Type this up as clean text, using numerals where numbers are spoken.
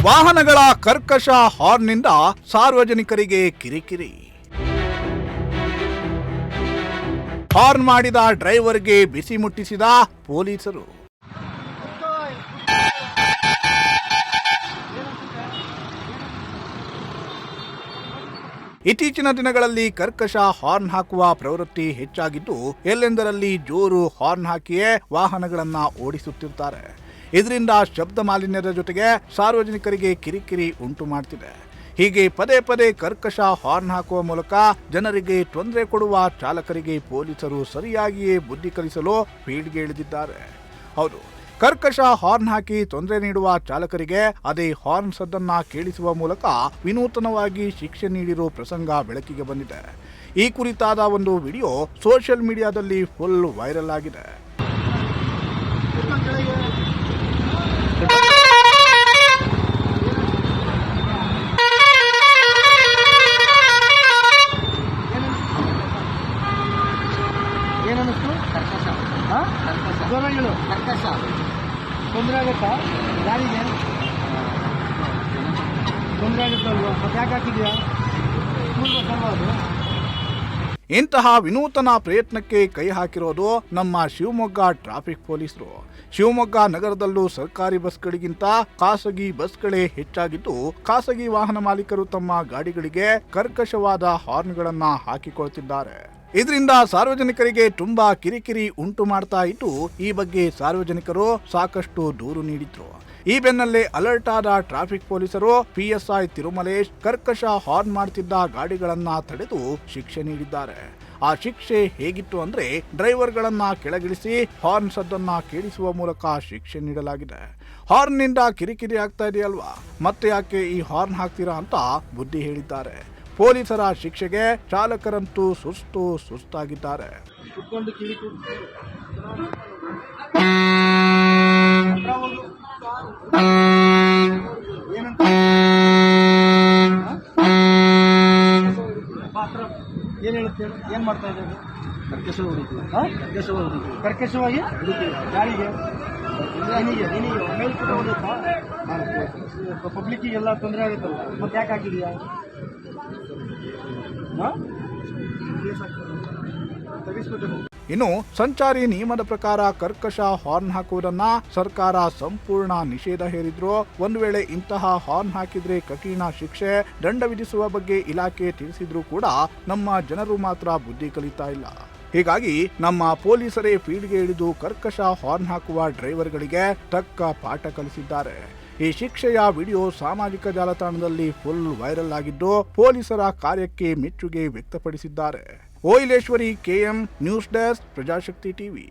ವಾಹನಗಳ ಕರ್ಕಶ ಹಾರ್ನ್ನಿಂದ ಸಾರ್ವಜನಿಕರಿಗೆ ಕಿರಿಕಿರಿ. ಹಾರ್ನ್ ಮಾಡಿದ ಡ್ರೈವರ್ಗೆ ಬಿಸಿ ಮುಟ್ಟಿಸಿದ ಪೊಲೀಸರು. ಇತ್ತೀಚಿನ ದಿನಗಳಲ್ಲಿ ಕರ್ಕಶ ಹಾರ್ನ್ ಹಾಕುವ ಪ್ರವೃತ್ತಿ ಹೆಚ್ಚಾಗಿದ್ದು, ಎಲ್ಲೆಂದರಲ್ಲಿ ಜೋರು ಹಾರ್ನ್ ಹಾಕಿಯೇ ವಾಹನಗಳನ್ನ ಓಡಿಸುತ್ತಿರ್ತಾರೆ. ಇದರಿಂದ ಶಬ್ದ ಮಾಲಿನ್ಯದ ಜೊತೆಗೆ ಸಾರ್ವಜನಿಕರಿಗೆ ಕಿರಿಕಿರಿ ಉಂಟು ಮಾಡ್ತಿದೆ. ಹೀಗೆ ಪದೇ ಪದೇ ಕರ್ಕಶ ಹಾರ್ನ್ ಹಾಕುವ ಮೂಲಕ ಜನರಿಗೆ ತೊಂದರೆ ಕೊಡುವ ಚಾಲಕರಿಗೆ ಪೊಲೀಸರು ಸರಿಯಾಗಿಯೇ ಬುದ್ಧಿ ಕಲಿಸಲು ಫೀಲ್ಡ್ಗೆ ಇಳಿದಿದ್ದಾರೆ. ಹೌದು, ಕರ್ಕಶ ಹಾರ್ನ್ ಹಾಕಿ ತೊಂದರೆ ನೀಡುವ ಚಾಲಕರಿಗೆ ಅದೇ ಹಾರ್ನ್ ಸದ್ದನ್ನ ಕೇಳಿಸುವ ಮೂಲಕ ವಿನೂತನವಾಗಿ ಶಿಕ್ಷೆ ನೀಡಿರೋ ಪ್ರಸಂಗ ಬೆಳಕಿಗೆ ಬಂದಿದೆ. ಈ ಕುರಿತಾದ ಒಂದು ವಿಡಿಯೋ ಸೋಷಿಯಲ್ ಮೀಡಿಯಾದಲ್ಲಿ ಫುಲ್ ವೈರಲ್ ಆಗಿದೆ. ಏನನ್ನಿಸ್ತು? ಜ್ವರಗಳು ಕರ್ಕಶ ತೊಂದರೆ ಆಗುತ್ತಾ? ಯಾರಿಗೆ ತೊಂದರೆ ಆಗುತ್ತಲ್ವ? ಮತ್ತೆ ಯಾಕೆ ಹಾಕಿದ್ಯಾ? ಸ್ಕೂಲ್ ಬಸ್ ಅಲ್ವಾ ಅದು? ಇಂತಹ ವಿನೂತನ ಪ್ರಯತ್ನಕ್ಕೆ ಕೈ ಹಾಕಿರೋದು ನಮ್ಮ ಶಿವಮೊಗ್ಗ ಟ್ರಾಫಿಕ್ ಪೊಲೀಸರು. ಶಿವಮೊಗ್ಗ ನಗರದಲ್ಲೂ ಸರ್ಕಾರಿ ಬಸ್ಗಳಿಗಿಂತ ಖಾಸಗಿ ಬಸ್ಗಳೇ ಹೆಚ್ಚಾಗಿದ್ದು, ಖಾಸಗಿ ವಾಹನ ಮಾಲೀಕರು ತಮ್ಮ ಗಾಡಿಗಳಿಗೆ ಕರ್ಕಶವಾದ ಹಾರ್ನ್ಗಳನ್ನ ಹಾಕಿಕೊಳ್ತಿದ್ದಾರೆ. ಇದರಿಂದ ಸಾರ್ವಜನಿಕರಿಗೆ ತುಂಬಾ ಕಿರಿಕಿರಿ ಉಂಟು ಮಾಡ್ತಾ ಇದ್ದು, ಈ ಬಗ್ಗೆ ಸಾರ್ವಜನಿಕರು ಸಾಕಷ್ಟು ದೂರು ನೀಡಿದ್ರು. ಈ ಬೆನ್ನಲ್ಲೇ ಅಲರ್ಟ್ ಆದ ಟ್ರಾಫಿಕ್ ಪೊಲೀಸರು PSI ತಿರುಮಲೇಶ್ ಕರ್ಕಶ ಹಾರ್ನ್ ಮಾಡ್ತಿದ್ದ ಗಾಡಿಗಳನ್ನ ತಡೆದು ಶಿಕ್ಷೆ ನೀಡಿದ್ದಾರೆ. ಆ ಶಿಕ್ಷೆ ಹೇಗಿತ್ತು ಅಂದ್ರೆ, ಡ್ರೈವರ್ಗಳನ್ನ ಕೆಳಗಿಳಿಸಿ ಹಾರ್ನ್ ಸದ್ದನ್ನ ಕೇಳಿಸುವ ಮೂಲಕ ಶಿಕ್ಷೆ ನೀಡಲಾಗಿದೆ. ಹಾರ್ನ್ನಿಂದ ಕಿರಿಕಿರಿ ಆಗ್ತಾ ಇದೆಯಲ್ವಾ, ಮತ್ತೆ ಯಾಕೆ ಈ ಹಾರ್ನ್ ಹಾಕ್ತೀರಾ ಅಂತ ಬುದ್ಧಿ ಹೇಳಿದ್ದಾರೆ. ಪೊಲೀಸರ ಶಿಕ್ಷೆಗೆ ಚಾಲಕರಂತೂ ಸುಸ್ತಾಗಿದ್ದಾರೆ. ಏನ್ ಹೇಳುತ್ತೆ? ಏನ್ ಮಾಡ್ತಾ ಇದ್ದಾರೆ? ಕರ್ಕಶವಾಗಿ ಗಾಡಿಗೆ ಪಬ್ಲಿಕ್ಕಿಗೆಲ್ಲ ತೊಂದರೆ ಆಗುತ್ತಲ್ಲ, ಮತ್ತೆ ಯಾಕೆ ಹಾಕಿದೀಯಾ? ಇನ್ನು ಸಂಚಾರಿ ನಿಯಮದ ಪ್ರಕಾರ ಕರ್ಕಶ ಹಾರ್ನ್ ಹಾಕುವುದನ್ನ ಸರ್ಕಾರ ಸಂಪೂರ್ಣ ನಿಷೇಧ ಹೇರಿದ್ರು. ಒಂದು ವೇಳೆ ಇಂತಹ ಹಾರ್ನ್ ಹಾಕಿದ್ರೆ ಕಠಿಣ ಶಿಕ್ಷೆ, ದಂಡ ವಿಧಿಸುವ ಬಗ್ಗೆ ಇಲಾಖೆ ತಿಳಿಸಿದ್ರು ಕೂಡ ನಮ್ಮ ಜನರು ಮಾತ್ರ ಬುದ್ಧಿ ಕಲಿತಾ ಇಲ್ಲ. ಹೀಗಾಗಿ ನಮ್ಮ ಪೊಲೀಸರೇ ಫೀಲ್ಡ್ಗೆ ಇಳಿದು ಕರ್ಕಶ ಹಾರ್ನ್ ಹಾಕುವ ಡ್ರೈವರ್ಗಳಿಗೆ ತಕ್ಕ ಪಾಠ ಕಲಿಸಿದ್ದಾರೆ. ಈ ಶಿಕ್ಷೆಯ ವಿಡಿಯೋ ಸಾಮಾಜಿಕ ಜಾಲತಾಣದಲ್ಲಿ ಫುಲ್ ವೈರಲ್ ಆಗಿದ್ದು, ಪೊಲೀಸರ ಕಾರ್ಯಕ್ಕೆ ಮೆಚ್ಚುಗೆ ವ್ಯಕ್ತಪಡಿಸಿದ್ದಾರೆ. ಓಯಿಲೇಶ್ವರಿ KM, ನ್ಯೂಸ್ ಡೆಸ್ಕ್, ಪ್ರಜಾಶಕ್ತಿ ಟಿವಿ.